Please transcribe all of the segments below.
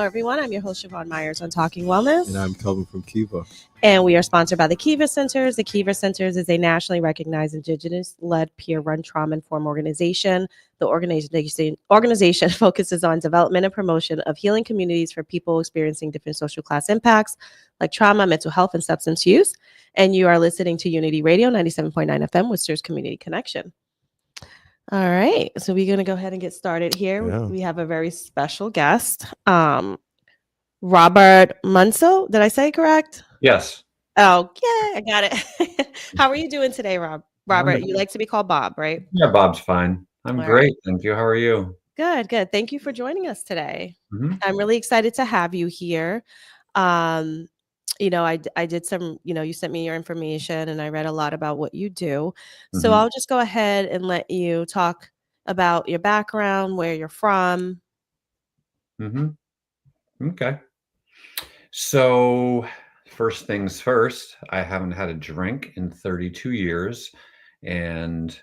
Hello, everyone. I'm your host, Siobhan Myers on Talking Wellness. And I'm Kelvin from Kiva. And we are sponsored by the Kiva Centers. The Kiva Centers is a nationally recognized Indigenous-led peer-run trauma-informed organization. The organization focuses on development and promotion of healing communities for people experiencing different social class impacts like trauma, mental health, and substance use. And you are listening to Unity Radio 97.9 FM, Worcester's Community Connection. All right, so we're going to go ahead and get started here. Yeah. We have a very special guest, Robert Muncil. Did I say it correct? Yes. Oh, yeah, I got it. How are you doing today, Robert? You like to be called Bob, right? Yeah, Bob's fine. I'm All great. Thank you. How are you? Good, good. Thank you for joining us today. Mm-hmm. I'm really excited to have you here. I did some, you sent me your information and I read a lot about what you do. So Mhm. I'll just go ahead and let you talk about your background, where you're from. Okay. So first things first, I haven't had a drink in 32 years and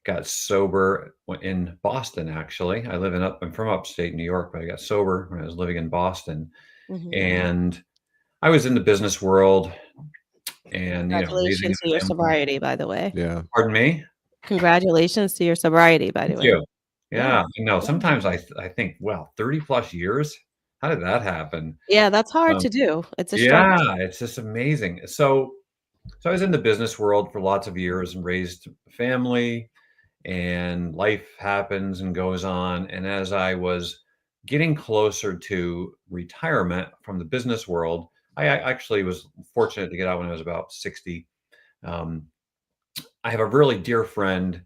got sober in Boston, actually. I'm from upstate New York, but I got sober when I was living in Boston. Mhm. And I was in the business world and, raising Congratulations a to your family. sobriety, by the way. Yeah. Pardon me? Congratulations to your sobriety, by the Thank way. you. Yeah. Yeah. Sometimes I think, well, 30 plus years? How did that happen? Yeah, that's hard Um, to do. It's a struggle. Yeah, it's just amazing. So I was in the business world for lots of years and raised a family, and life happens and goes on. And as I was getting closer to retirement from the business world, I actually was fortunate to get out when I was about 60. Um, I have a really dear friend,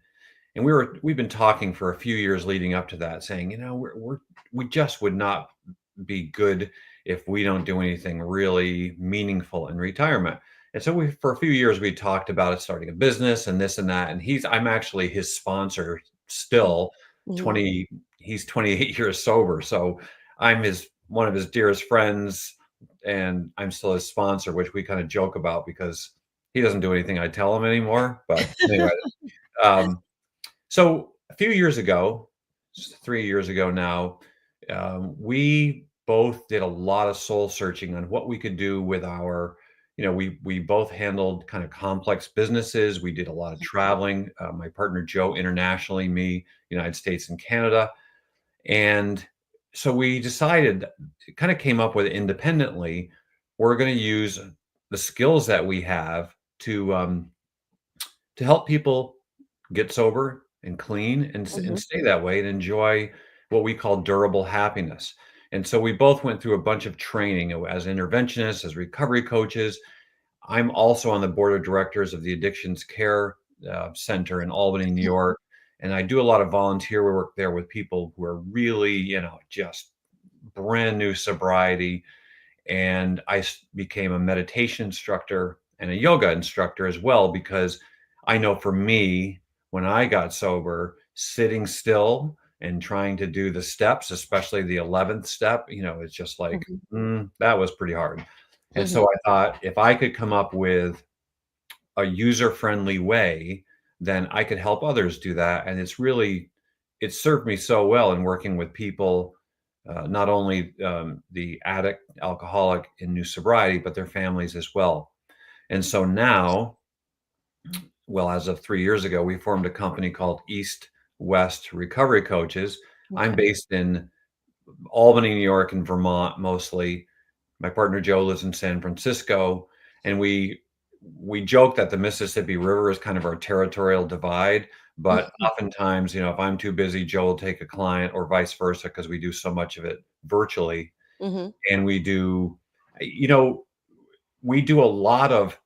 and we've been talking for a few years leading up to that, saying, we just would not be good if we don't do anything really meaningful in retirement. And so for a few years, we talked about it, starting a business and this and that. And I'm actually his sponsor still. Mhm. He's 28 years sober. So I'm one of his dearest friends, and I'm still his sponsor, which we kind of joke about because he doesn't do anything I tell him anymore. But anyway, so a few years ago, 3 years ago now, we both did a lot of soul searching on what we could do with our, we both handled kind of complex businesses. We did a lot of traveling. My partner Joe internationally, me, United States and Canada. And so we decided, kind of came up with it independently. We're going to use the skills that we have to help people get sober and clean and Mhm. stay that way and enjoy what we call durable happiness. And so we both went through a bunch of training as interventionists, as recovery coaches. I'm also on the board of directors of the Addictions Care Center in Albany, New York. And I do a lot of volunteer work there with people who are really, just brand new sobriety. And I became a meditation instructor and a yoga instructor as well, because I know for me, when I got sober, sitting still and trying to do the steps, especially the 11th step, it's just like, that was pretty hard. And so I thought, if I could come up with a user-friendly way, then I could help others do that. And it served me so well in working with people, not only the addict, alcoholic in new sobriety, but their families as well. And so now, well, as of 3 years ago, we formed a company called East West Recovery Coaches. I'm Okay. based in Albany, New York, and Vermont mostly. My partner Joe lives in San Francisco, and we joke that the Mississippi River is kind of our territorial divide. But oftentimes, if I'm too busy, Joe will take a client, or vice versa, because we do so much of it virtually. Mhm. And you know, we do a lot of.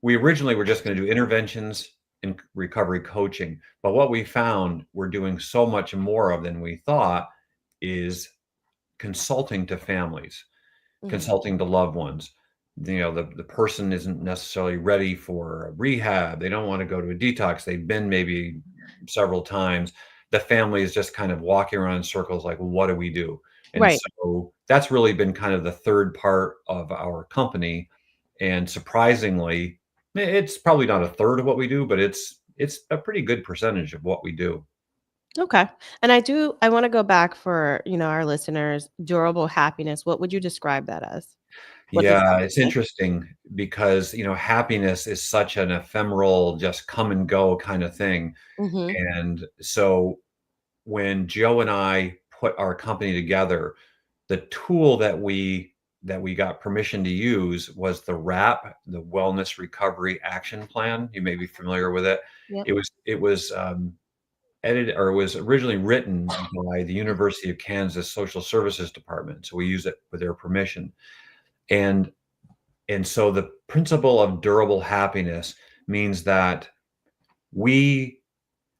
We originally were just going to do interventions and recovery coaching, but what we found we're doing so much more of than we thought is consulting to families, Mhm. consulting to loved ones. The person isn't necessarily ready for a rehab. They don't want to go to a detox. They've been maybe several times. The family is just kind of walking around in circles like, well, what do we do? And Right. so that's really been kind of the third part of our company. And surprisingly, it's probably not a third of what we do, but it's a pretty good percentage of what we do. Okay. And I want to go back for, our listeners, durable happiness. What would you describe that as? What does that Yeah, look it's like? interesting because, happiness is such an ephemeral, just come and go kind of thing. Mhm. And so when Joe and I put our company together, the tool that we got permission to use was the WRAP, the Wellness Recovery Action Plan. You may be familiar with it. Yep. It was edited, or it was originally written by the University of Kansas Social Services Department. So we use it with their permission. And and so the principle of durable happiness means that we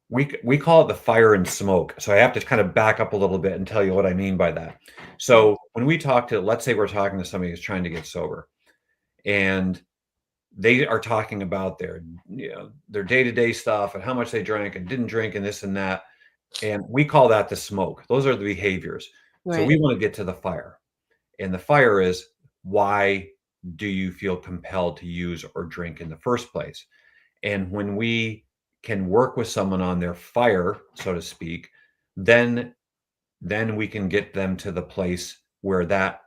we call it the fire and smoke. So I have to kind of back up a little bit and tell you what I mean by that. Mhm. So when we talk to, let's say we're talking to somebody who's trying to get sober, and they are talking about their day-to-day stuff and how much they drank and didn't drink and this and that. And we call that the smoke. Those are the behaviors. So Right. we want to get to the fire. And the fire is, why do you feel compelled to use or drink in the first place? And when we can work with someone on their fire, so to speak, then we can get them to the place where that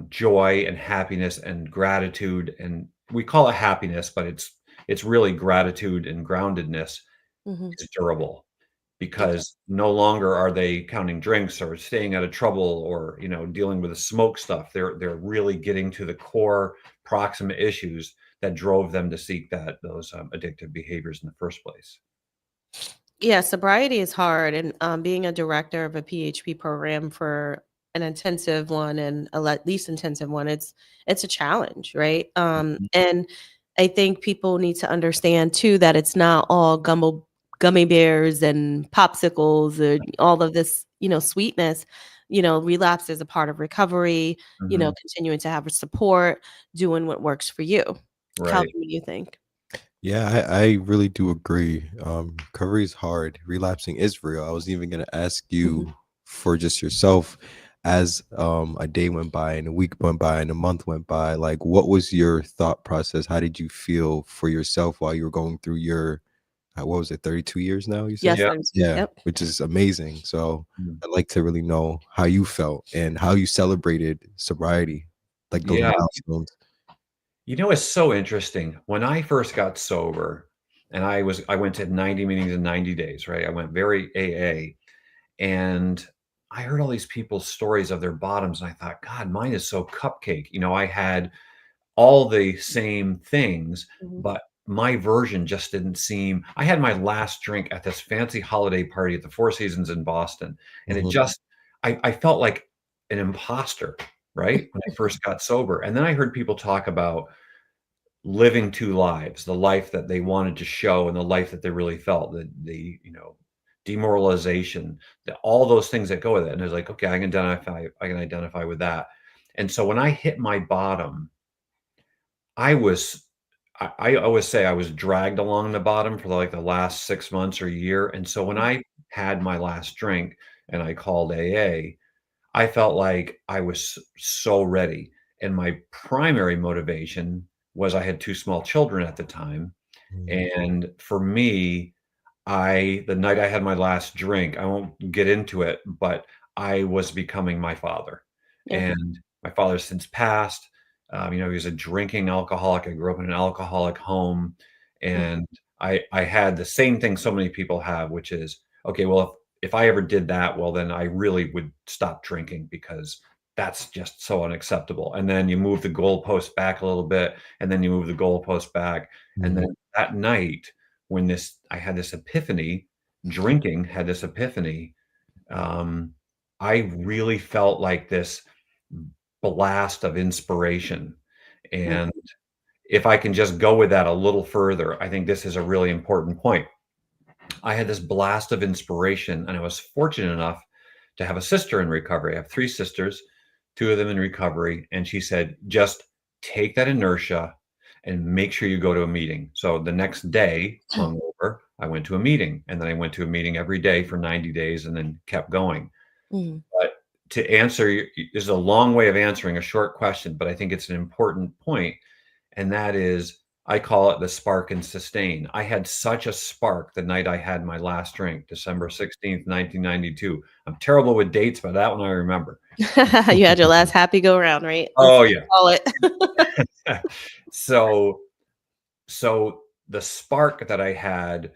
joy and happiness and gratitude, and we call it happiness, but it's really gratitude and groundedness, Mhm. is durable, Okay. because no longer are they counting drinks or staying out of trouble or dealing with the smoke stuff. They're really getting to the core proximate issues that drove them to seek those addictive behaviors in the first place. Yeah, sobriety is hard, and being a director of a PHP program for an intensive one and least intensive one, it's a challenge, right? Mhm. And I think people need to understand too that it's not all gummy bears and popsicles and all of this, sweetness. Relapse is a part of recovery. Mhm. Continuing to have support, doing what works for you. Calvin, Right. what do you think? Yeah, I really do agree. Recovery is hard. Relapsing is real. I was even gonna ask Mhm. you for just yourself as a day went by and a week went by and a month went by, like what was your thought process? How did you feel for yourself while you were going through your what was it, 32 years now, you said? Yes, Yeah. Yeah, yep. which is amazing. So Mm. I'd like to really know how you felt and how you celebrated sobriety, like those Yeah. milestones. It's so interesting. When I first got sober, and I went to 90 meetings in 90 days, right? I went very AA, and I heard all these people's stories of their bottoms, and I thought, God, mine is so cupcake. I had all the same things, Mhm. but my version just didn't seem. I had my last drink at this fancy holiday party at the Four Seasons in Boston, and it Mhm, just I felt like an imposter, right? When I first got sober. And then I heard people talk about living two lives, the life that they wanted to show and the life that they really felt, the demoralization, all those things that go with it. And it's like, okay, I can identify with that. And so when I hit my bottom, I was I always say I was dragged along the bottom for like the last 6 months or a year. And so when I had my last drink and I called AA, I felt like I was so ready. And my primary motivation was, I had two small children at the time. mhm, And for me, the night I had my last drink, I won't get into it, but I was becoming my father. Yeah. And my father's since passed. He was a drinking alcoholic. I grew up in an alcoholic home. Mm. And I had the same thing so many people have, which is, okay, well, if I ever did that, well, then I really would stop drinking, because that's just so unacceptable. And then you move the goalpost back a little bit, and then you move the goalpost back. And mhm, then that night, when I had this epiphany, drinking had this epiphany, um, I really felt like this blast of inspiration. Mm. And if I can just go with that a little further, I think this is a really important point. I had this blast of inspiration, and I was fortunate enough to have a sister in recovery. I have three sisters, two of them in recovery. And she said, just take that inertia and make sure you go to a meeting. So the next day, hungover, I went to a meeting, and then I went to a meeting every day for 90 days and then kept going. Mhm. But to answer, this is a long way of answering a short question, but I think it's an important point. And that is, I call it the spark and sustain. I had such a spark the night I had my last drink, December 16th, 1992. I'm terrible with dates, but that one I remember. You had your last happy go round, right? Let's Oh, yeah. call it. So so the spark that I had,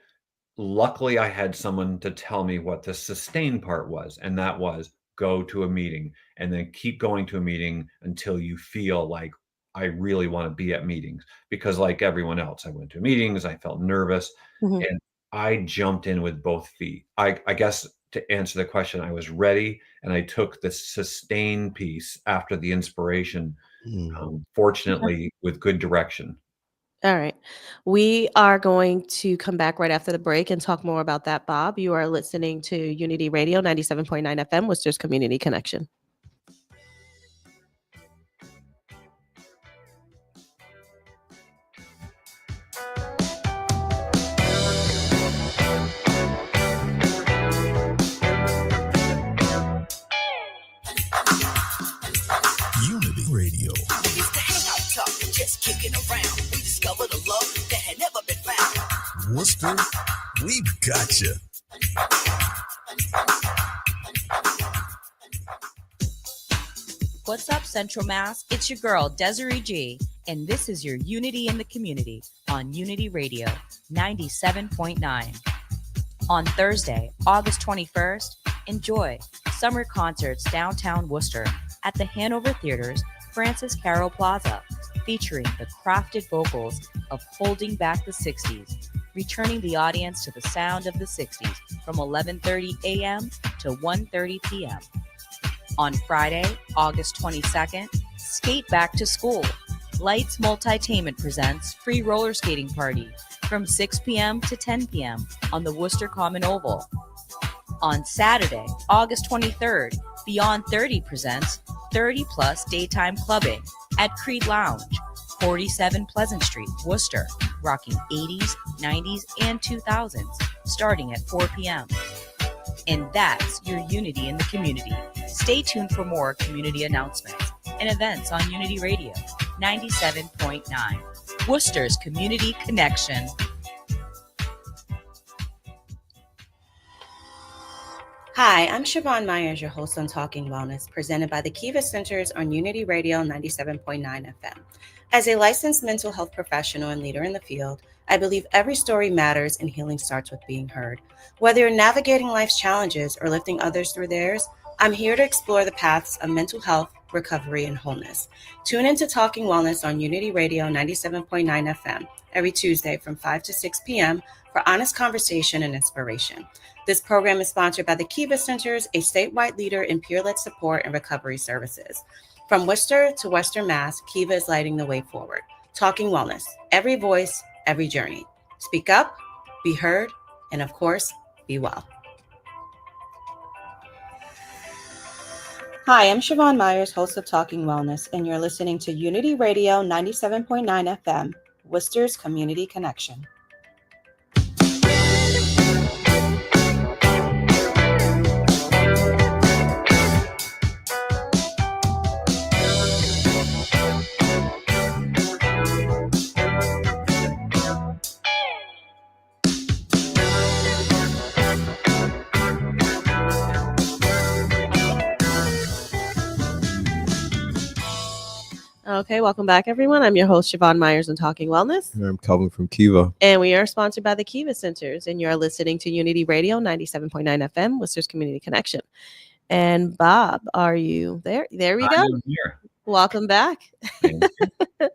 luckily I had someone to tell me what the sustain part was, and that was go to a meeting and then keep going to a meeting until you feel like I really want to be at meetings. Because like everyone else, I went to meetings, I felt nervous, Mhm. and I jumped in with both feet. I guess to answer the question, I was ready and I took the sustain piece after the inspiration, Mm. fortunately with good direction. All right. We are going to come back right after the break and talk more about that, Bob. You are listening to Unity Radio 97.9 FM, Worcester's Community Connection. Unity Radio. It's the hangout talk, just kicking around. We discovered a love that had never been found. Worcester, we got you. What's up, Central Mass? It's your girl, Desiree G, and this is your Unity in the Community on Unity Radio 97.9. On Thursday, August 21st, enjoy summer concerts downtown Worcester at the Hanover Theater's Francis Carroll Plaza, featuring the crafted vocals of Holding Back the 60s, returning the audience to the sound of the 60s from 11:30 a.m. to 1:30 p.m. On Friday, August 22nd, Skate Back to School. Lights Multitainment presents Free Roller Skating Party from 6 p.m. to 10 p.m. on the Worcester Common Oval. On Saturday, August 23rd, Beyond 30 presents 30 Plus Daytime Clubbing at Creed Lounge, 47 Pleasant Street, Worcester, rocking 80s, 90s, and 2000s, starting at 4 p.m. And that's your Unity in the Community. Stay tuned for more community announcements and events on Unity Radio 97.9, Worcester's Community Connection. Hi, I'm Siobhan Myers, your host on Talking Wellness, presented by the Kiva Centers on Unity Radio 97.9 FM. As a licensed mental health professional and leader in the field, I believe every story matters and healing starts with being heard. Whether you're navigating life's challenges or lifting others through theirs, I'm here to explore the paths of mental health, recovery, and wholeness. Tune into Talking Wellness on Unity Radio 97.9 FM every Tuesday from 5 to 6 p.m. for honest conversation and inspiration. This program is sponsored by the Kiva Centers, a statewide leader in peer-led support and recovery services. From Worcester to Western Mass, Kiva is lighting the way forward. Talking Wellness, every voice, every journey. Speak up, be heard, and of course, be well. Hi, I'm Siobhan Myers, host of Talking Wellness, and you're listening to Unity Radio 97.9 FM, Worcester's Community Connection. Okay, welcome back, everyone. I'm your host, Siobhan Myers, on Talking Wellness. And I'm Calvin from Kiva. And we are sponsored by the Kiva Centers, and you're listening to Unity Radio 97.9 FM, Worcester's Community Connection. And Bob, are you there? There we go. I'm here. Welcome back. Thank you.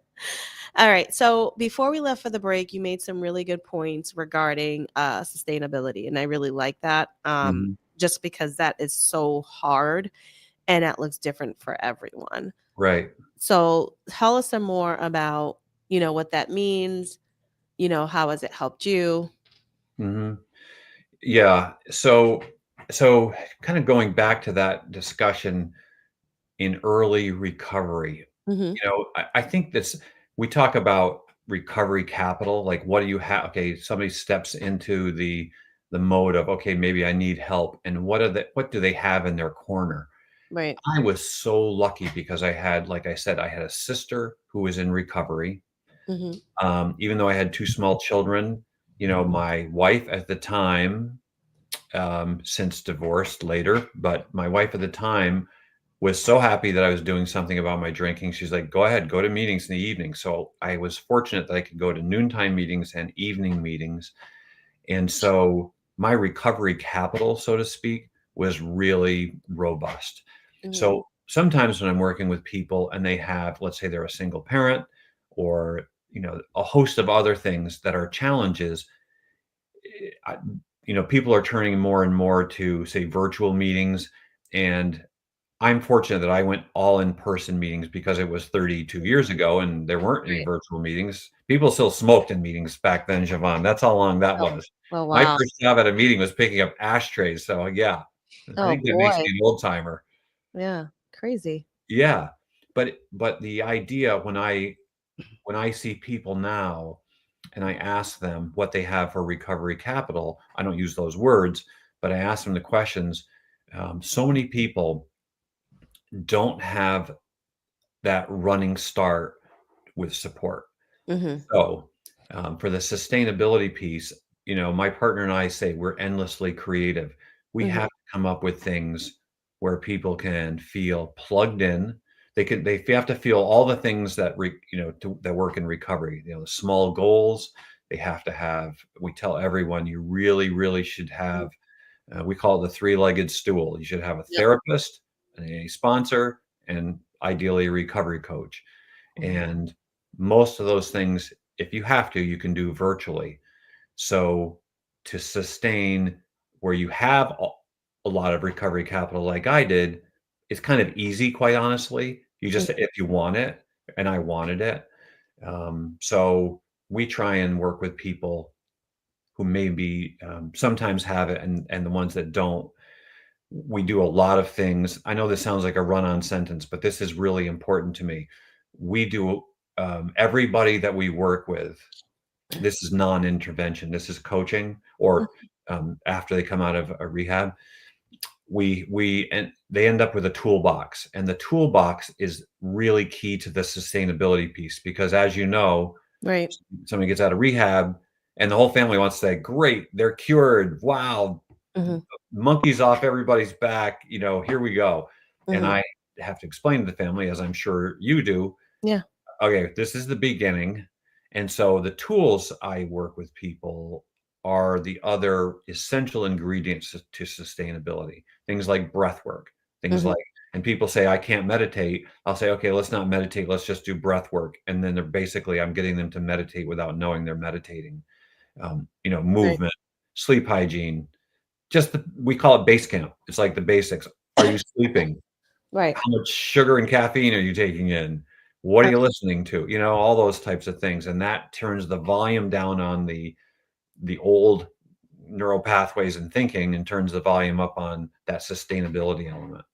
All right. So before we left for the break, you made some really good points regarding sustainability. And I really like that just because that is so hard and that looks different for everyone. Right. So tell us some more about, what that means, how has it helped you? Mm-hmm. Yeah. So kind of going back to that discussion in early recovery, Mm-hmm. I think we talk about recovery capital, like what do you have? Okay, somebody steps into the mode of, okay, maybe I need help. And what do they have in their corner? Right. I was so lucky because like I said, I had a sister who was in recovery. Hmm. Even though I had 2 small children, my wife at the time, since divorced later, but my wife at the time was so happy that I was doing something about my drinking. She's like, "Go ahead, go to meetings in the evening." So I was fortunate that I could go to noontime meetings and evening meetings. And so my recovery capital, so to speak, was really robust. Hmm. So sometimes when I'm working with people and they have, let's say they're a single parent or, a host of other things that are challenges, I, people are turning more and more to, say, virtual meetings. And I'm fortunate that I went all in-person meetings because it was 32 years ago and there weren't any Right. virtual meetings. People still smoked in meetings back then, Siobhan. That's how long that Oh, was. oh My wow. first job at a meeting was picking up ashtrays. So yeah, I Oh think that makes boy. me an old timer. Yeah. Crazy. Yeah. But the idea when I see people now and I ask them what they have for recovery capital, I don't use those words, but I ask them the questions. So many people don't have that running start with support. Hmm. So, for the sustainability piece, my partner and I say we're endlessly creative. We Hmm. have to come up with things where people can feel plugged in. They have to feel all the things that that work in recovery. The small goals. They have to have. We tell everyone you really, really should have. We call it the three-legged stool. You should have a Yep. therapist, a sponsor, and ideally a recovery coach. Mhm. And most of those things, if you have to, you can do virtually. So to sustain where you have a lot of recovery capital like I did, it's kind of easy, quite honestly. You just, Mhm. if you want it, and I wanted it. So we try and work with people who maybe sometimes have it, and the ones that don't. We do a lot of things. I know this sounds like a run-on sentence, but this is really important to me. We do everybody that we work with. This is non-intervention. This is coaching, or after they come out of a rehab, we and they end up with a toolbox, and the toolbox is really key to the sustainability piece because, as you know, Right. somebody gets out of rehab, and the whole family wants to say, "Great, they're cured! Wow, Mhm. monkeys off everybody's back, here we go." And Mhm. I have to explain to the family, as I'm sure you do, Yeah. okay, this is the beginning. And so the tools I work with people are the other essential ingredients to sustainability. Things like breath work, things Mhm. like, and people say, I can't meditate. I'll say, okay, let's not meditate. Let's just do breath work. And then I'm getting them to meditate without knowing they're meditating. Right. Movement, sleep hygiene, we call it base camp. It's like the basics. Are you sleeping? Right. How much sugar and caffeine are you taking in? What are you Abs- listening to? All those types of things. And that turns the volume down on the old neural pathways and thinking and turns the volume up on that sustainability element.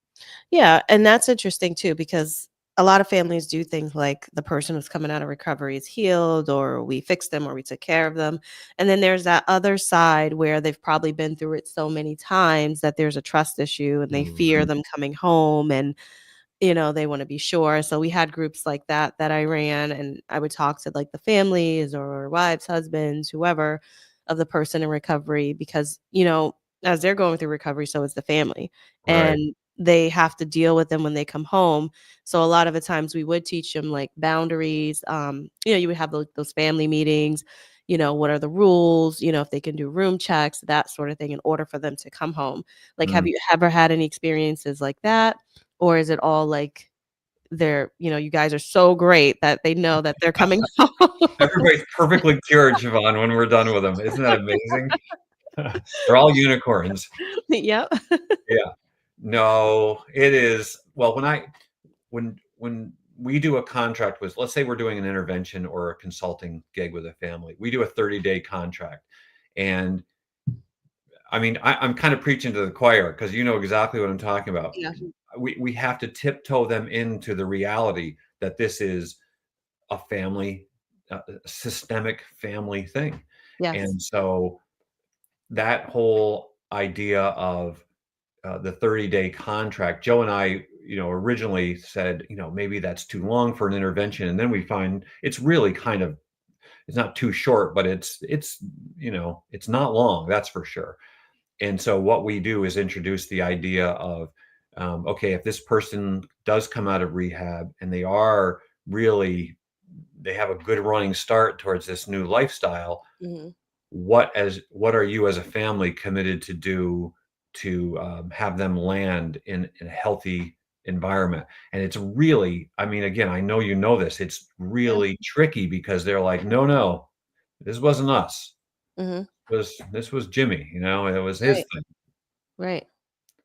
Yeah, and that's interesting too because a lot of families do think like the person who's coming out of recovery is healed or we fixed them or we took care of them. And then there's that other side where they've probably been through it so many times that there's a trust issue and they fear Mhm. them coming home and they want to be sure. So we had groups like that I ran, and I would talk to like the families or wives, husbands, whoever of the person in recovery because, as they're going through recovery, so is the family. Right. And they have to deal with them when they come home. So a lot of the times we would teach them like boundaries. You would have those family meetings, what are the rules, if they can do room checks, that sort of thing in order for them to come home. Like, have Mm. you ever had any experiences like that? Or is it all like you guys are so great that they know that they're coming home? Everybody's perfectly cured, Siobhan, when we're done with them. Isn't that amazing? They're all unicorns. Yep. Yeah. No, it is. Well, when we do a contract with, let's say we're doing an intervention or a consulting gig with a family, we do a 30-day contract. And I mean, I'm kind of preaching to the choir because you know exactly what I'm talking about. Yeah. We have to tiptoe them into the reality that this is a family, a systemic family thing. Yes. And so that whole idea of the 30-day contract, Joe and I, originally said, maybe that's too long for an intervention. And then we find it's really kind of, it's not too short, but it's not long, that's for sure. And so what we do is introduce the idea of, okay, if this person does come out of rehab and they have a good running start towards this new lifestyle, Mhm. what are you as a family committed to do to have them land in a healthy environment? And it's really, I mean, again, I know this, it's Yeah. really tricky because they're like, no, this wasn't us. Mhm. This was Jimmy, it was his Right. thing. Right.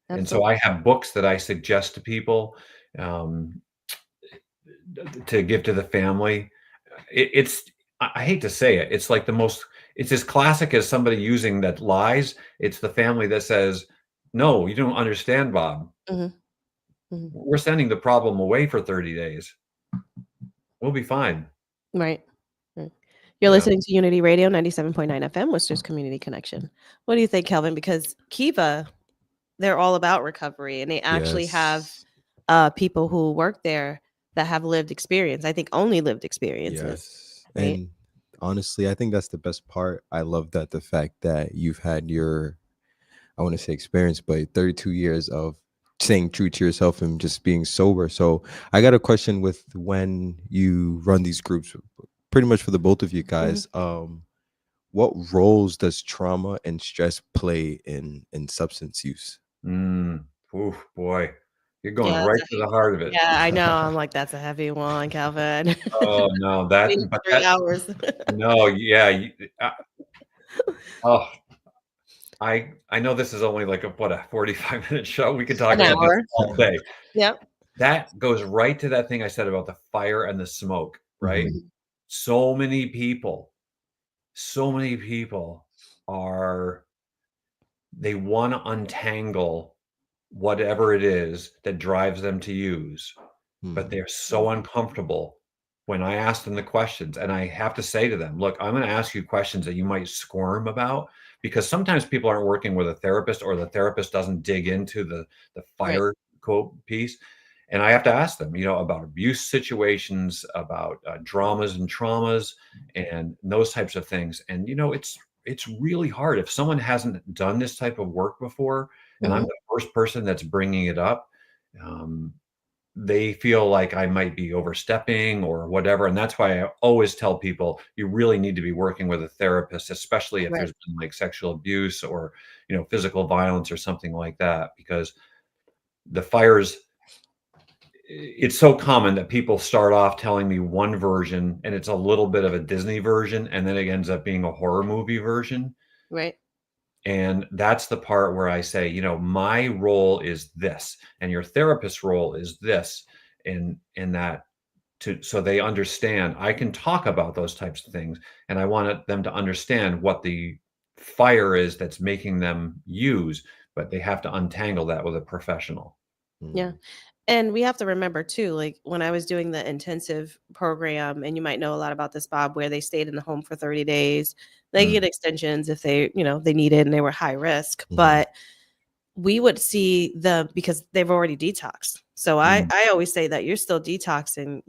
And so Absolutely. I have books that I suggest to people, um, to give to the family. I hate to say it, it's like it's as classic as somebody using that lies. It's the family that says, "No, you don't understand, Bob. Mhm. Mhm. We're sending the problem away for 30 days. We'll be fine." Right. Right. You're Yeah. listening to Unity Radio 97.9 FM, Worcester's Community Connection. What do you think, Kelvin? Because Kiva, they're all about recovery, and they actually have Yes. people who work there that have lived experience. I think only lived experiences, Yes. right? And honestly, I think that's the best part. I love that the fact that you've had your, I want to say experience, but 32 years of staying true to yourself and just being sober. So I got a question with when you run these groups, pretty much for the both of you Mhm. guys. What roles does trauma and stress play in substance use? Oof, boy. You're going Yeah, that's right a to heavy the one. heart of it. Yeah, I know. I'm like, that's a heavy one, Calvin. Oh, no, We need but 3 hours. no, yeah, uh, oh, I know this is only like a 45-minute show. We could talk An about this hour. all day. Yep. That goes right to that thing I said about the fire and the smoke, right? Mhm. Mhm. So many people so many people are they wanna untangle whatever it is that drives them to use, but Mhm. they're so uncomfortable when I ask them the questions, and I have to say to them, "Look, I'm gonna ask you questions that you might squirm about," because sometimes people aren't working with a therapist or the therapist doesn't dig into the Right. fire quote piece, and I have to ask them, about abuse situations, about, dramas and traumas, and those types of things, and, it's really hard if someone hasn't done this type of work before, and I'm Mhm. the first person that's bringing it up, um, they feel like I might be overstepping or whatever. And that's why I always tell people you really need to be working with a therapist, especially if Right. there's been like sexual abuse or, physical violence or something like that, because the fires, it's so common that people start off telling me one version and it's a little bit of a Disney version and then it ends up being a horror movie version. Right. And that's the part where I say, my role is this, and your therapist's role is this, and that so they understand. I can talk about those types of things, and I want them to understand what the fire is that's making them use, but they have to untangle that with a professional. Yeah. Mhm. And we have to remember too, like when I was doing the intensive program, and you might know a lot about this, Bob, where they stayed in the home for 30 days. They Mm, get extensions if they needed and they were high risk. Mhm. But we would see them because they've already detoxed. So I mm, I always say that you're still detoxing,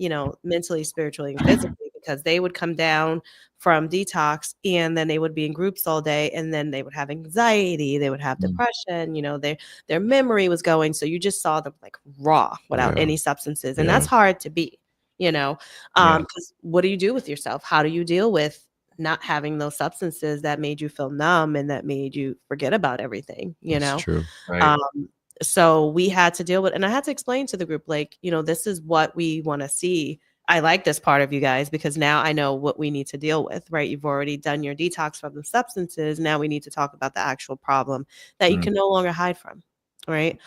mentally, spiritually, and physically, because they would come down from detox and then they would be in groups all day, and then they would have anxiety, they would have mm, depression, their memory was going. So you just saw them like raw without Yeah. any substances. And Yeah. that's hard to be, you know. yeah, Because what do you do with yourself? How do you deal with not having those substances that made you feel numb and that made you forget about everything, That's true. right. um, so we had to deal with, and I had to explain to the group, like, this is what we want to see. I like this part of you guys because now I know what we need to deal with, right? You've already done your detox from the substances. Now we need to talk about the actual problem that you Mm, can no longer hide from, right?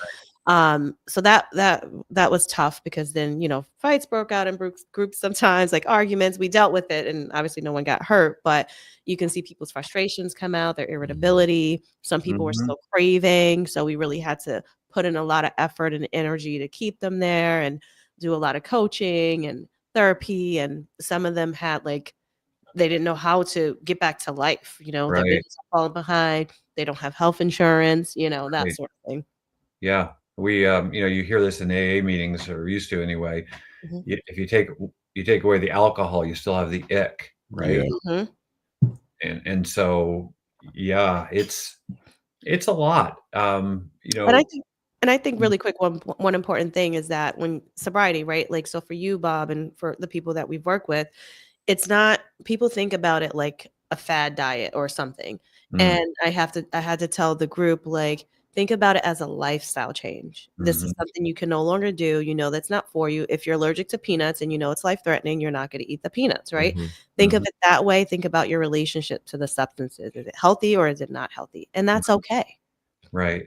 So that was tough because then, fights broke out in groups sometimes, like arguments. We dealt with it, and obviously no one got hurt, but you can see people's frustrations come out, their Mhm. irritability. Some people were mhm, still craving, so we really had to put in a lot of effort and energy to keep them there and do a lot of coaching and therapy. And some of them had like they didn't know how to get back to life, their right, business are falling behind, they don't have health insurance, that right. sort of thing. Yeah. We, you hear this in AA meetings, or used to anyway. Mhm. If you take away the alcohol, you still have the ick, Yeah. right? Mhm. And so, yeah, it's a lot. And I think really quick, one important thing is that when sobriety, right? Like, so for you, Bob, and for the people that we've worked with, it's not, people think about it like a fad diet or something. Mm, And I had to tell the group, like, think about it as a lifestyle change. This is mhm, something you can no longer do. You know that's not for you. If you're allergic to peanuts and you know it's life threatening, you're not going to eat the peanuts, right? Mhm. Think of mhm, it that way. Think about your relationship to the substances. Is it healthy or is it not healthy? And that's okay. right.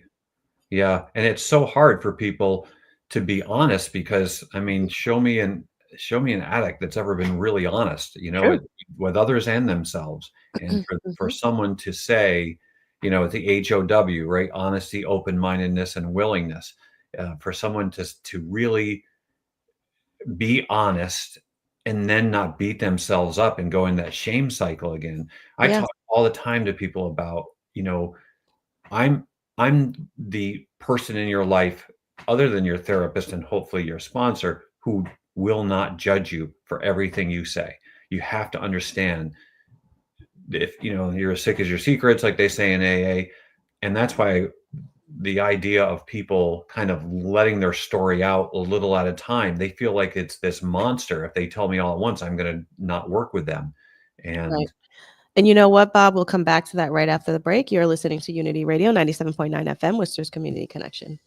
Yeah, and it's so hard for people to be honest because, I mean, show me an addict that's ever been really honest, True. with others and themselves. And for Mhm. someone to say, the HOW, right? Honesty, open-mindedness, and willingness. For someone to really be honest and then not beat themselves up and go in that shame cycle again. I Yes. talk all the time to people about, I'm I'm the person in your life other than your therapist and hopefully your sponsor who will not judge you for everything you say. You have to understand if you're as sick as your secrets, like they say in AA. And that's why the idea of people kind of letting their story out a little at a time, they feel like it's this monster. If they tell me all at once, I'm going to not work with them. Right. And And you know what, Bob? We'll come back to that right after the break. You're listening to Unity Radio 97.9 FM, Worcester's Community Connection.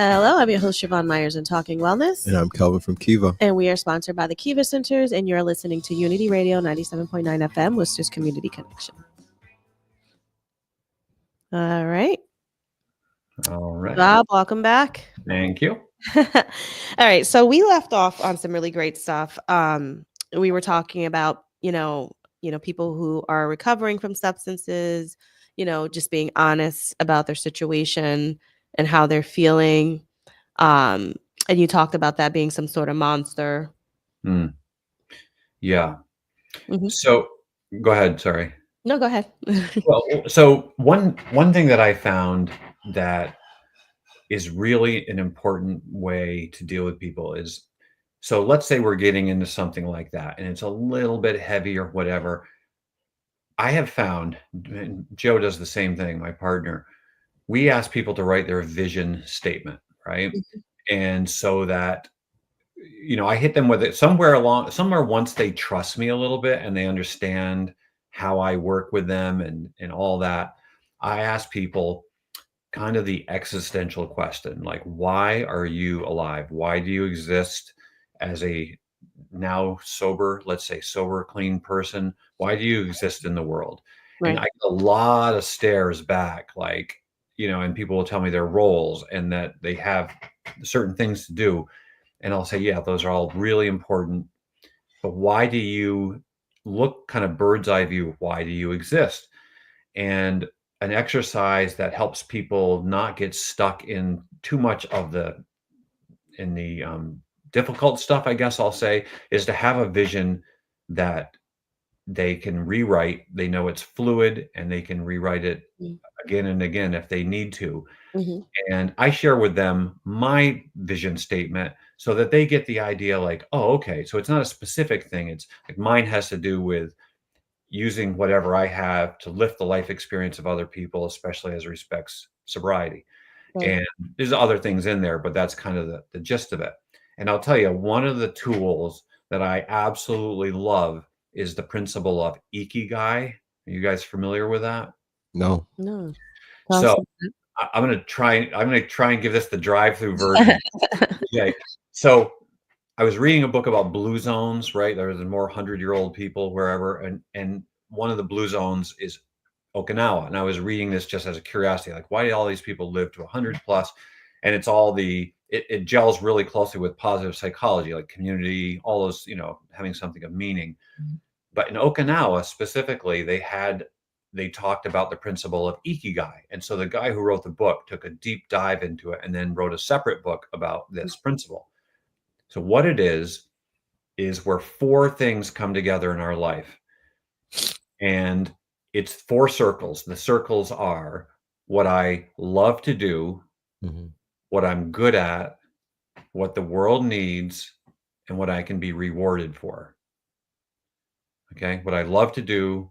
Hello, I'm your host, Siobhan Myers, and Talking Wellness. And I'm Kelvin from Kiva. And we are sponsored by the Kiva Centers, and you're listening to Unity Radio 97.9 FM, Worcester's Community Connection. All right. all right. Bob, welcome back. Thank you. All right. So we left off on some really great stuff. We were talking about, people who are recovering from substances, just being honest about their situation and how they're feeling. Um, and you talked about that being some sort of monster. Mm, yeah. Mhm. So go ahead. Sorry. No, go ahead. Well, so one thing that I found that is really an important way to deal with people is, so let's say we're getting into something like that and it's a little bit heavy or whatever. I have found, and Joe does the same thing, my partner. We ask people to write their vision statement, right? And so that, I hit them with it somewhere once they trust me a little bit and they understand how I work with them and all that. I ask people kind of the existential question, like, why are you alive? Why do you exist as a now sober, let's say sober, clean person? Why do you exist in the world? And Right. I get a lot of stares back, like, and people will tell me their roles and that they have certain things to do. And I'll say, yeah, those are all really important. But why do you look kind of bird's eye view? Why do you exist? And an exercise that helps people not get stuck in too much of the difficult stuff, I guess I'll say, is to have a vision that they can rewrite. They know it's fluid and they can rewrite it again and again if they need to. Mm-hmm. And I share with them my vision statement so that they get the idea, like, oh, okay, so it's not a specific thing. It's like mine has to do with using whatever I have to lift the life experience of other people, especially as respects sobriety. Right. And there's other things in there, but that's kind of the gist of it. And I'll tell you, one of the tools that I absolutely love is the principle of ikigai. Are you guys familiar with that? No. No. Tell us So about I'm gonna try and give this the drive-through version. Okay. So I was reading a book about blue zones, right? There's more 100-year-old people wherever, and one of the blue zones is Okinawa. And I was reading this just as a curiosity, like, why do all these people live to 100 plus? And it's all it gels really closely with positive psychology, like community, all those, having something of meaning. But in Okinawa specifically, they talked about the principle of ikigai. And so the guy who wrote the book took a deep dive into it and then wrote a separate book about this principle. So what it is where four things come together in our life. And it's four circles. The circles are what I love to do, Mhm. what I'm good at, what the world needs, and what I can be rewarded for. Okay. What I love to do,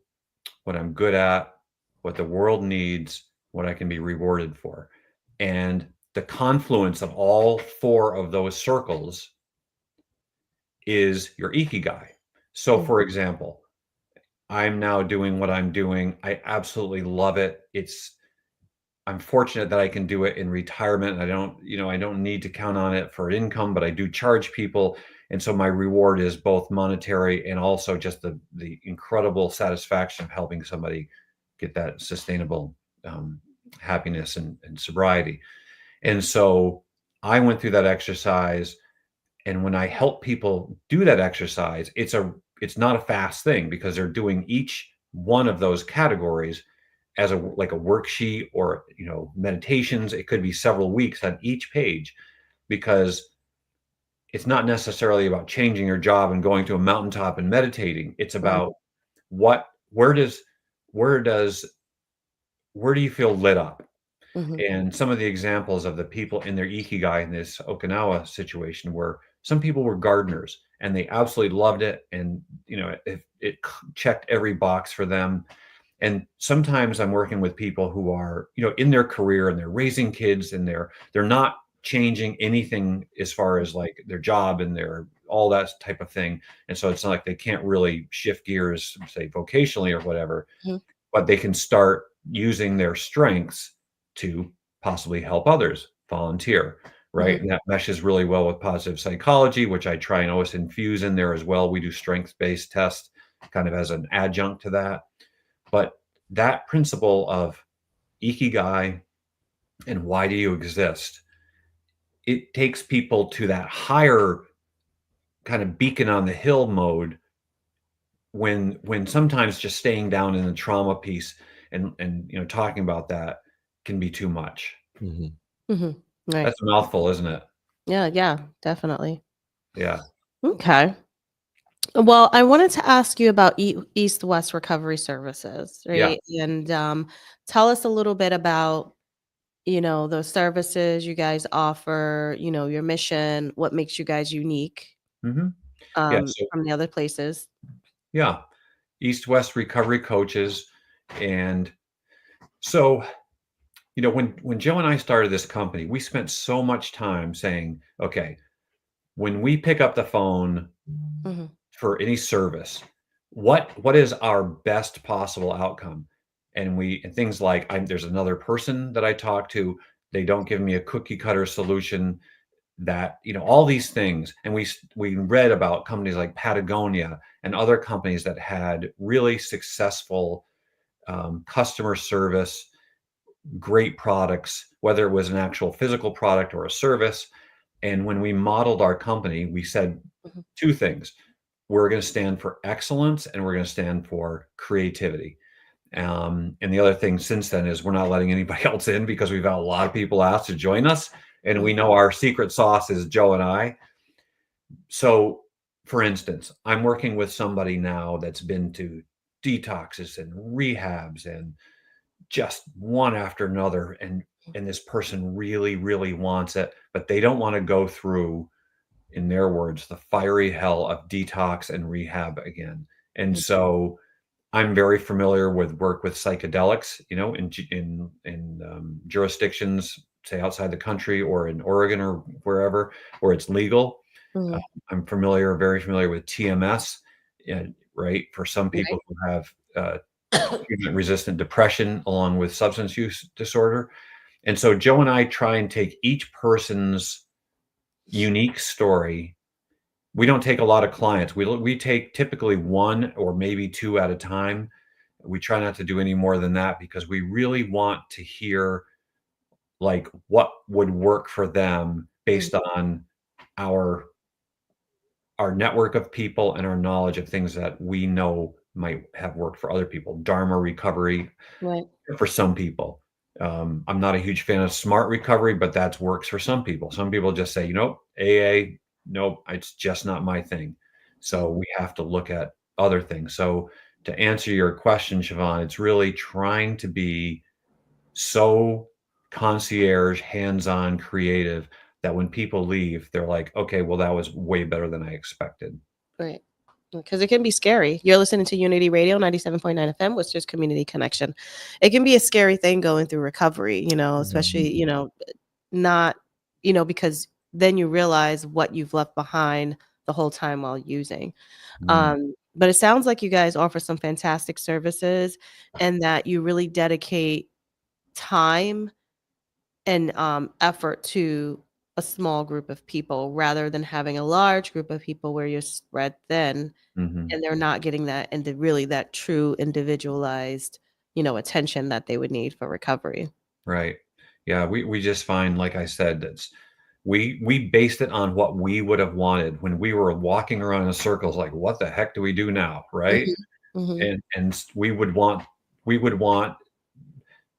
what I'm good at, what the world needs, what I can be rewarded for. And the confluence of all four of those circles is your ikigai. So, Mm. for example, I'm now doing what I'm doing. I absolutely love it. I'm fortunate that I can do it in retirement. I don't need to count on it for income, but I do charge people. And so my reward is both monetary and also just the incredible satisfaction of helping somebody get that sustainable happiness and sobriety. And so I went through that exercise. And when I help people do that exercise, it's not a fast thing because they're doing each one of those categories as like a worksheet or meditations. It could be several weeks on each page because it's not necessarily about changing your job and going to a mountaintop and meditating. It's Right. about what where does where do you feel lit up? Mhm. And some of the examples of the people in their ikigai in this Okinawa situation were some people were gardeners and they absolutely loved it. And, it checked every box for them. And sometimes I'm working with people who are, in their career and they're raising kids and they're not changing anything as far as like their job and their all that type of thing. And so it's not like they can't really shift gears, say vocationally or whatever, Mhm. but they can start using their strengths to possibly help others, volunteer, right? Mhm. And that meshes really well with positive psychology, which I try and always infuse in there as well. We do strengths-based tests kind of as an adjunct to that. But that principle of ikigai and why do you exist it takes people to that higher kind of beacon on the hill mode when sometimes just staying down in the trauma piece and talking about that can be too much. Mhm. Right. That's a mouthful, isn't it? Yeah, definitely. Yeah. Okay. Well, I wanted to ask you about East West Recovery Services, Yeah. right? And tell us a little bit about, those services you guys offer, your mission, what makes you guys unique Hmm. Yeah. So from the other places. yeah, East West recovery coaches, and so when Joe and I started this company, we spent so much time saying, okay, when we pick up the phone Hmm. for any service, what is our best possible outcome? And things like, there's another person that I talk to, they don't give me a cookie cutter solution, that all these things. And we read about companies like Patagonia and other companies that had really successful customer service, great products, whether it was an actual physical product or a service. And when we modeled our company, we said Hmm. two things: we're going to stand for excellence, and we're going to stand for creativity. And the other thing since then is we're not letting anybody else in, because we've had a lot of people ask to join us, and we know our secret sauce is Joe and I. So, for instance, I'm working with somebody now that's been to detoxes and rehabs and just one after another, and this person really, really wants it, but they don't want to go through, in their words, the fiery hell of detox and rehab again. And so I'm very familiar with work with psychedelics, in jurisdictions, say outside the country or in Oregon or wherever, where it's legal. Uh, Hmm. I'm very familiar with TMS, right? For some people who have treatment-resistant depression along with substance use disorder. And so Joe and I try and take each person's unique story. We don't take a lot of clients. We take typically one or maybe two at a time. We try not to do any more than that, because we really want to hear, like, what would work for them Hmm. based on our our network of people and our knowledge of things that we know might have worked for other people. Dharma recovery Right. for some people. I'm not a huge fan of smart recovery, but that works for some people. Some people just say, AA, nope, it's just not my thing. So we have to look at other things. So to answer your question, Siobhan, it's really trying to be so concierge, hands-on, creative, that when people leave, they're like, okay, well, that was way better than I expected. Right. Because it can be scary. You're listening to Unity Radio 97.9 FM, which is community connection. It can be a scary thing going through recovery, especially, not, because then you realize what you've left behind the whole time while using. Mm, But it sounds like you guys offer some fantastic services and that you really dedicate time and effort to a small group of people rather than having a large group of people where you're spread thin mhm. and they're not getting that and really that true individualized, attention that they would need for recovery. Right. Yeah, we just find, like I said, that's we based it on what we would have wanted when we were walking around in circles, like, what the heck do we do now, right? Mhm, mhm. And we would want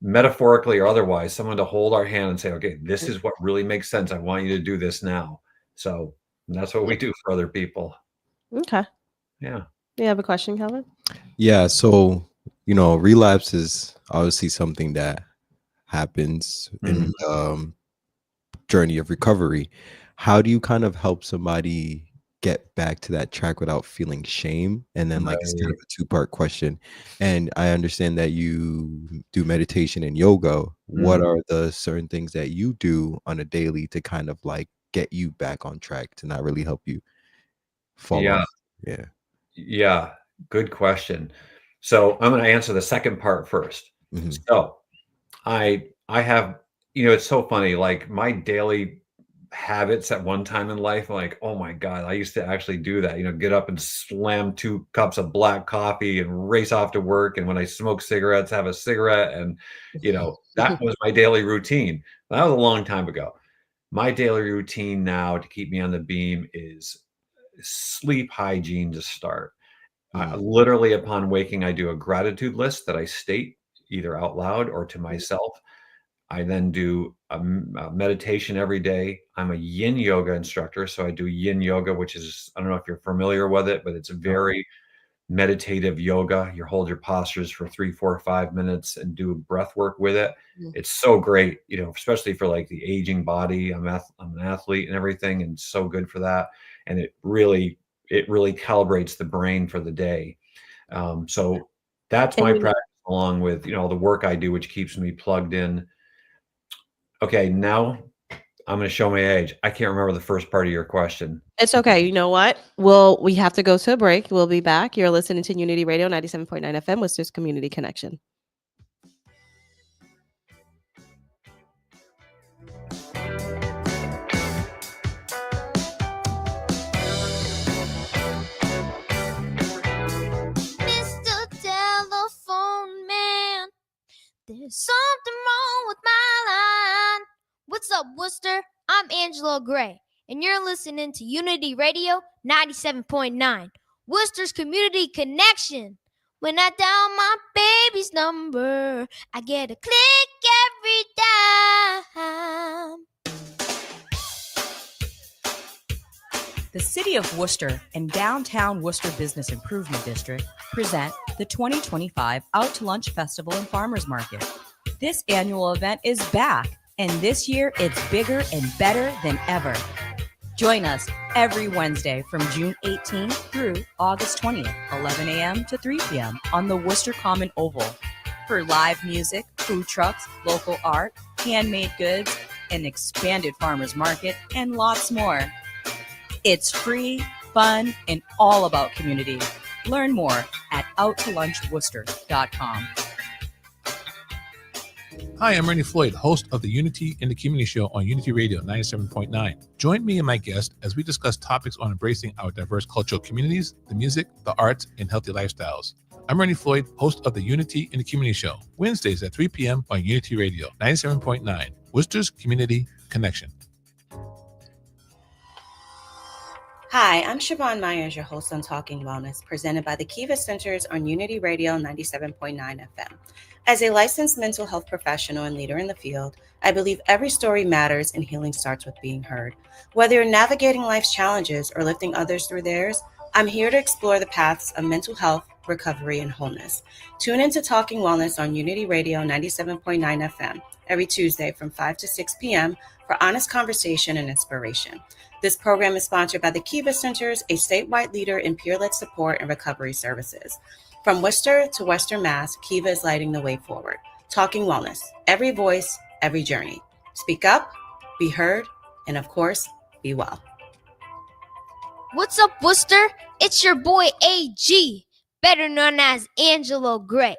metaphorically or otherwise someone to hold our hand and say, okay, this is what really makes sense. I want you to do this now. So that's what we do for other people. Okay. Yeah. You have a question, Calvin? Yeah, so relapse is obviously something that happens Mhm. in journey of recovery. How do you kind of help somebody get back to that track without feeling shame? And then, like, it's kind Right. of a two-part question. And I understand that you do meditation and yoga. What Mhm. are the certain things that you do on a daily to kind of like get you back on track to not really help you fall Yeah. off? Yeah. Yeah. Good question. So I'm going to answer the second part first. Hmm. So I have, it's so funny, like my daily habits at one time in life, like, oh my God, I used to actually do that, get up and slam 2 cups of black coffee and race off to work. And when I smoke cigarettes, have a cigarette. And, that was my daily routine. That was a long time ago. My daily routine now to keep me on the beam is sleep hygiene to start. Mm, Literally upon waking, I do a gratitude list that I state either out loud or to myself. I then do a meditation every day. I'm a yin yoga instructor, so I do yin yoga, which is, I don't know if you're familiar with it, but it's no. very meditative yoga. You hold your postures for 3, 4, 5 minutes and do breath work with it. Mm. It's so great, especially for like the aging body. I'm an athlete and everything, and so good for that. And it really calibrates the brain for the day. So that's And my you know, practice, along with the work I do, which keeps me plugged in. Okay, now I'm going to show my age. I can't remember the first part of your question. it's okay. You know what? We have to go to a break. We'll be back. You're listening to Unity Radio 97.9 FM, Worcester's Community Connection. Mr. Telephone Man, there's something wrong with my line. What's up, Worcester? I'm Angela Gray, and you're listening to Unity Radio 97.9, Worcester's Community Connection. When I dial my baby's number, I get a click every time. The City of Worcester and Downtown Worcester Business Improvement District present the 2025 Out to Lunch Festival and Farmers Market. This annual event is back, and this year it's bigger and better than ever. Join us every Wednesday from June 18th through August 20th, 11 a.m. to 3 p.m. on the Worcester Common Oval for live music, food trucks, local art, handmade goods, an expanded farmers market, and lots more. It's free, fun, and all about community. Learn more at outtolunchworcester.com. Hi, I'm Ernie Floyd, host of the Unity in the Community Show on Unity Radio 97.9. Join me and my guest as we discuss topics on embracing our diverse cultural communities, the music, the arts, and healthy lifestyles. I'm Ernie Floyd, host of the Unity in the Community Show, Wednesdays at 3 p.m. on Unity Radio 97.9, Worcester's Community Connection. Hi, I'm Siobhan Myers, your host on Talking Wellness, presented by the Kiva Centers on Unity Radio 97.9 FM. As a licensed mental health professional and leader in the field, I believe every story matters and healing starts with being heard. Whether you're navigating life's challenges or lifting others through theirs, I'm here to explore the paths of mental health, recovery, and wholeness. Tune into Talking Wellness on Unity Radio 97.9 FM every Tuesday from 5 to 6 p.m. for honest conversation and inspiration. This program is sponsored by the Kiva Centers, a statewide leader in peer-led support and recovery services. From Worcester to Western Mass, Kiva is lighting the way forward. Talking Wellness, every voice, every journey. Speak up, be heard, and of course, be well. What's up, Worcester? It's your boy AG, better known as Angelo Gray,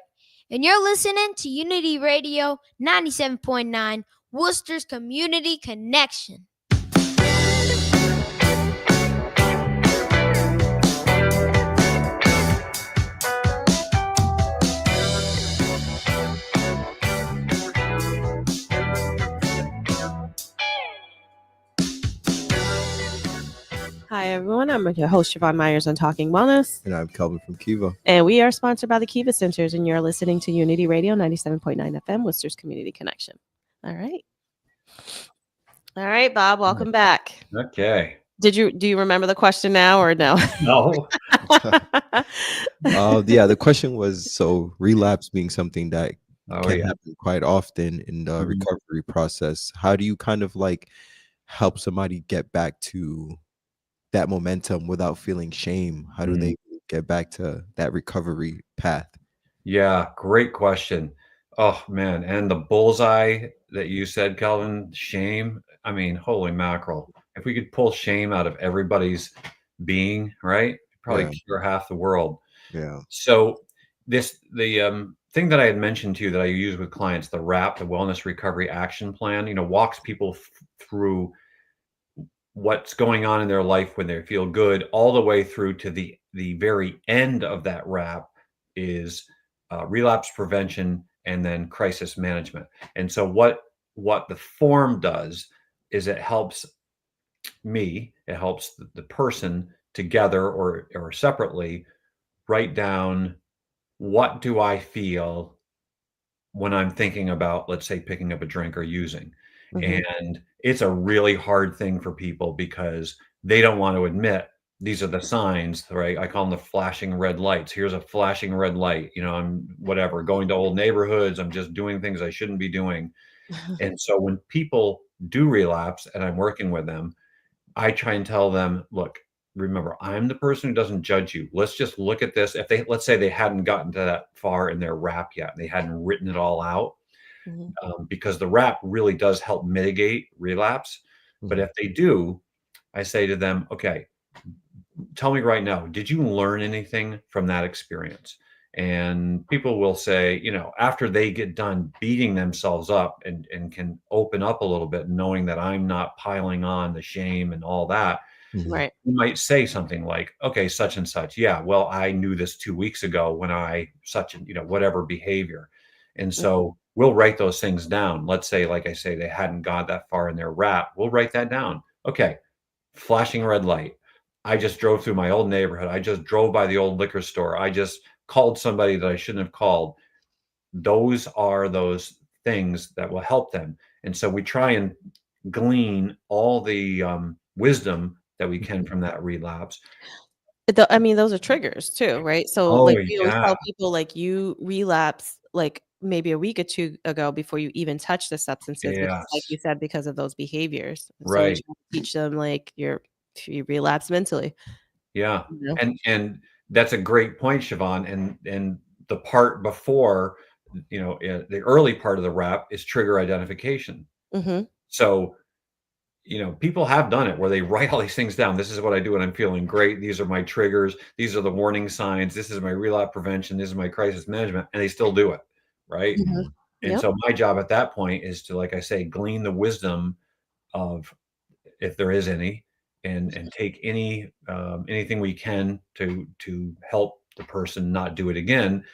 and you're listening to Unity Radio 97.9, Worcester's Community Connection. Hi, everyone. I'm your host, Siobhan Myers on Talking Wellness, And I'm Kelvin from Kiva. and we are sponsored by the Kiva Centers, and you're listening to Unity Radio 97.9 FM, Worcester's Community Connection. All right. All right, Bob, welcome back. Okay. Do you remember the question now or no? No. Yeah, the question was, so relapse being something that Oh, can yeah. happen quite often in the Mhm. recovery process. How do you kind of like help somebody get back to that momentum without feeling shame? How do they get back to that recovery path? Yeah, great question. Oh, man. And the bullseye that you said, Calvin, shame. I mean, holy mackerel. If we could pull shame out of everybody's being, right? Probably Yeah. cure half the world. Yeah. So the thing that I had mentioned to you that I use with clients, the WRAP, the Wellness Recovery Action Plan, walks people through what's going on in their life when they feel good, all the way through to the very end of that WRAP is relapse prevention and then crisis management. And so what the form does is it helps it helps the person together or separately write down, what do I feel when I'm thinking about, let's say, picking up a drink or using. Mhm. And it's a really hard thing for people because they don't want to admit these are the signs, right? I call them the flashing red lights. Here's a flashing red light. I'm whatever, going to old neighborhoods. I'm just doing things I shouldn't be doing. And so when people do relapse and I'm working with them, I try and tell them, look, remember, I'm the person who doesn't judge you. Let's just look at this. If let's say they hadn't gotten to that far in their rap yet, they hadn't written it all out, Mhm. because the rap really does help mitigate relapse. But Mhm. if they do, I say to them, okay, tell me right now, did you learn anything from that experience? And people will say, after they get done beating themselves up and can open up a little bit, knowing that I'm not piling on the shame and all that, Mhm. Right. you might say something like, okay, such and such. Yeah, well, I knew this 2 weeks ago when I such and, whatever behavior. And Mhm. so we'll write those things down. Let's say, like I say, they hadn't got that far in their rap. We'll write that down. Okay, flashing red light. I just drove through my old neighborhood. I just drove by the old liquor store. I just called somebody that I shouldn't have called. Those are those things that will help them. And so we try and glean all the wisdom that we can from that relapse. I mean, those are triggers too, right? So, Oh, like, we always yeah. tell people, like, you relapse, like, maybe a week or 2 ago before you even touch the substances because, like Yes. you said, because of those behaviors. So we Right. try to teach them, like, you relapse mentally, Yeah. you know? And that's a great point, Siobhan. And the part before, the early part of the rap is trigger identification. Mhm. So, people have done it where they write all these things down. This is what I do when I'm feeling great. These are my triggers. These are the warning signs. This is my relapse prevention. This is my crisis management. And they still do it. Right. Mhm. Mhm. And Yep. so my job at that point is to, like I say, glean the wisdom of, if there is any, and take anything we can to help the person not do it again.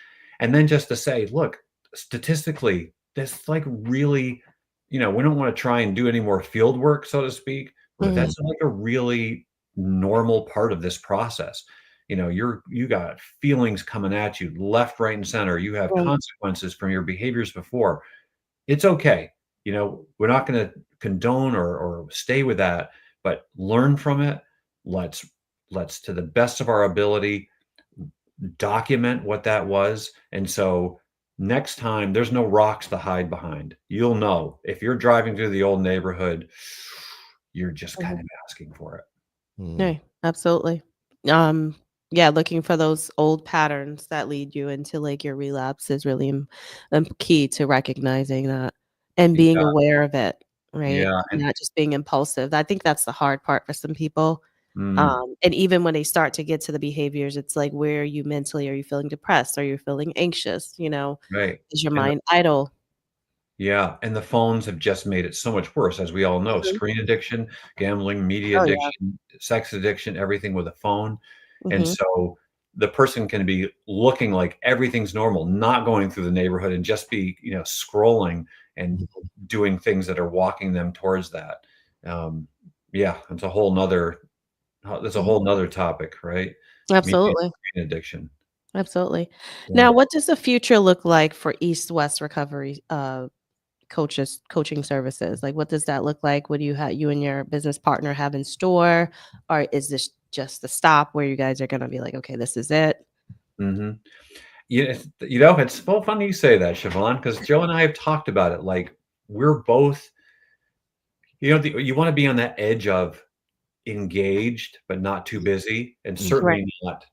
And then just to say, look, statistically, that's like really, we don't want to try and do any more field work, so to speak, but Mhm. that's like a really normal part of this process. You got feelings coming at you left, right, and center. You have Right. consequences from your behaviors before. It's okay. We're not going to condone or stay with that, but learn from it. Let's to the best of our ability document what that was. And so next time there's no rocks to hide behind. You'll know if you're driving through the old neighborhood, you're just kind Mhm. of asking for it. Mhm. Right. Absolutely. Um, yeah, looking for those old patterns that lead you into, like, your relapse is really key to recognizing that and being Yeah. aware of it, right? Yeah. And Not just being impulsive. I think that's the hard part for some people. mm, And even when they start to get to the behaviors, it's like, where are you mentally? Are you feeling depressed? Are you feeling anxious? right. Is your And mind idle? yeah, and the phones have just made it so much worse, as we all know. Mhm. Screen addiction, gambling, media Oh, yeah. addiction, sex addiction, everything with a phone. And Mhm. so the person can be looking like everything's normal, not going through the neighborhood and just be, scrolling and Mhm. doing things that are walking them towards that. Um, yeah, that's a Mhm. whole nother topic, right? Media and Absolutely. screen addiction. Absolutely. Yeah. Now, what does the future look like for East-West recovery, coaching services? Like, what does that look like? What do you and your business partner have in store? Or is this just the stop where you guys are gonna be like, "Okay, this is it?" hmm it's so funny you say that, Siobhan, because Joe and I have talked about it. Like, we're both, you want to be on that edge of engaged, but not too busy, and Right. certainly not,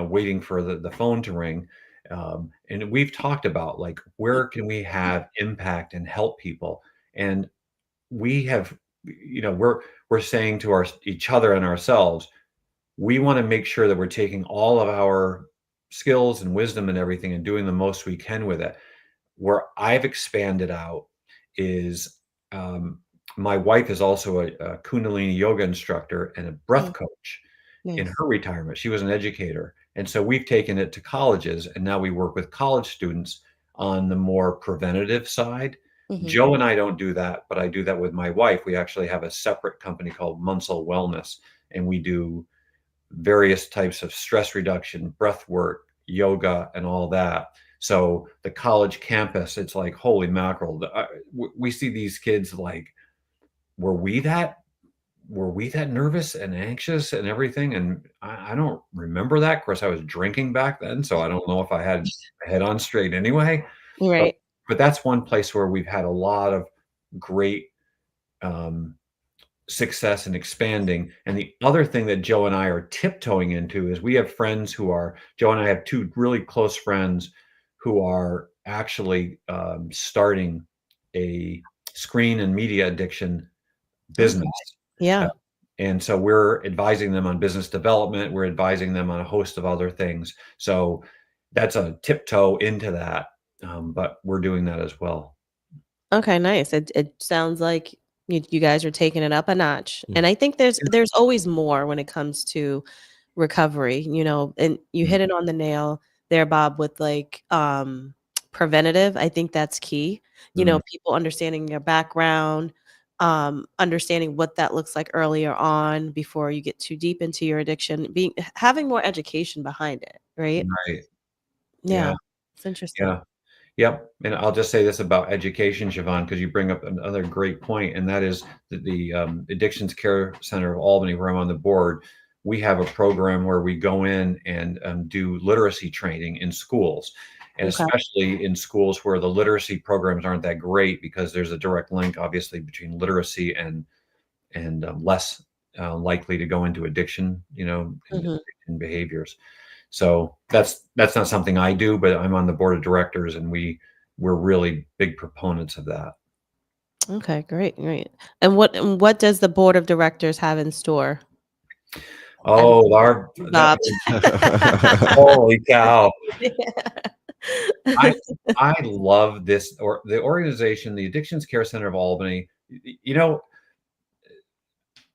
waiting for the phone to ring. And we've talked about, like, where can we have impact and help people? And we have, we're saying to each other and ourselves, we want to make sure that we're taking all of our skills and wisdom and everything and doing the most we can with it. Where I've expanded out is, um, my wife is also a Kundalini yoga instructor and a breath Mm, coach in nice. her retirement. She was an educator. And so we've taken it to colleges, and now we work with college students on the more preventative side. Mhm. Joe and I don't do that, but I do that with my wife. We actually have a separate company called Muncil Wellness, and we do various types of stress reduction, breath work, yoga, and all that. So the college campus, it's like, holy mackerel. We see these kids like, were we that were we that nervous and anxious and everything? And I don't remember that. Of course, I was drinking back then, so I don't know if I had my head on straight anyway. But Right. but that's one place where we've had a lot of great um, success and expanding. And the other thing that Joe and I are tiptoeing into is we have friends who are Joe and I have two really close friends who are actually starting a screen and media addiction Okay. business. Uh, Yeah. and so we're advising them on business development. We're advising them on a host of other things. So that's a tiptoe into that. But we're doing that as well. Okay, nice. It sounds like you guys are taking it up a notch. Mm. And I think Yeah. there's always more when it comes to recovery, and you Mm. hit it on the nail there, Bob, with like preventative. I think that's key. Mm. People understanding your background, understanding what that looks like earlier on before you get too deep into your addiction, having more education behind it, right? Right. Yeah. Yeah. It's interesting. Yeah. Yep. And I'll just say this about education, Siobhan, because you bring up another great point, and that is that the Addictions Care Center of Albany, where I'm on the board, we have a program where we go in and do literacy training in schools, and Okay. especially in schools where the literacy programs aren't that great, because there's a direct link, obviously, between literacy and less likely to go into addiction, and Mhm. addiction behaviors. So that's not something I do, but I'm on the board of directors, and we're really big proponents of that. Okay, great, great. And what does the board of directors have in store? And Oh, our Bob. holy cow! I Yeah. I love this or the organization, the Addictions Care Center of Albany. You know,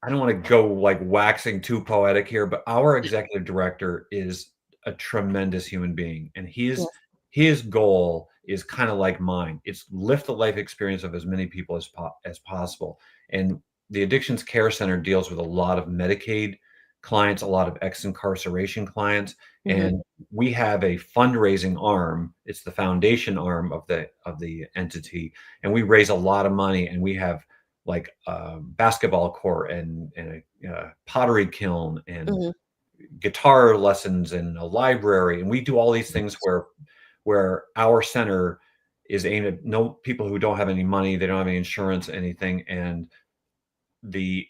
I don't want to go like waxing too poetic here, but our executive director is a tremendous human being, and Yeah. his goal is kind of like mine. It's lift the life experience of as many people as possible. And the Addictions Care Center deals with a lot of Medicaid clients, a lot of ex-incarceration clients, Mhm, and we have a fundraising arm. It's the foundation arm of the entity, and we raise a lot of money, and we have like a basketball court and a pottery kiln and mhm, guitar lessons and a library, and we do all these things where our center is aimed at no people who don't have any money, they don't have any insurance, anything, and the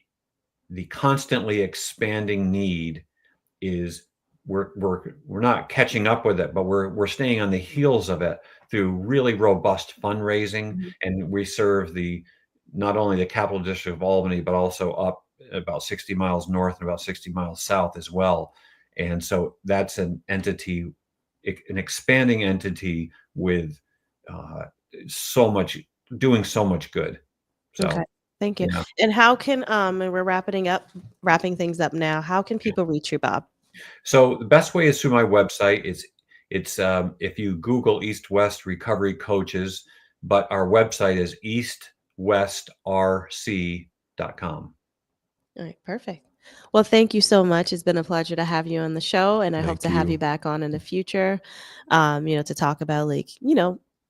the constantly expanding need is we're not catching up with it, but we're staying on the heels of it through really robust fundraising, mhm. and we serve the not only the capital district of Albany, but also up about 60 miles north and about 60 miles south as well. And so that's an entity, an expanding entity with uh, so much doing so much good. Okay, So thank you. yeah. And how can, and we're wrapping things up now. How can people reach you, Bob? So the best way is through my website. It's if you Google East West Recovery Coaches, but our website is eastwestrc.com. All right, perfect. Well, thank you so much. It's been a pleasure to have you on the show, and I hope Thank to have you you. back on in the future, to talk about like,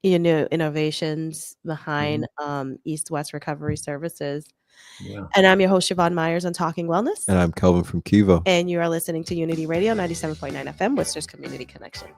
innovations behind Mhm. East West Recovery Services. Yeah. And I'm your host, Siobhan Myers on Talking Wellness. And I'm Kelvin from Kiva. And you are listening to Unity Radio 97.9 FM, Worcester's Community Connection.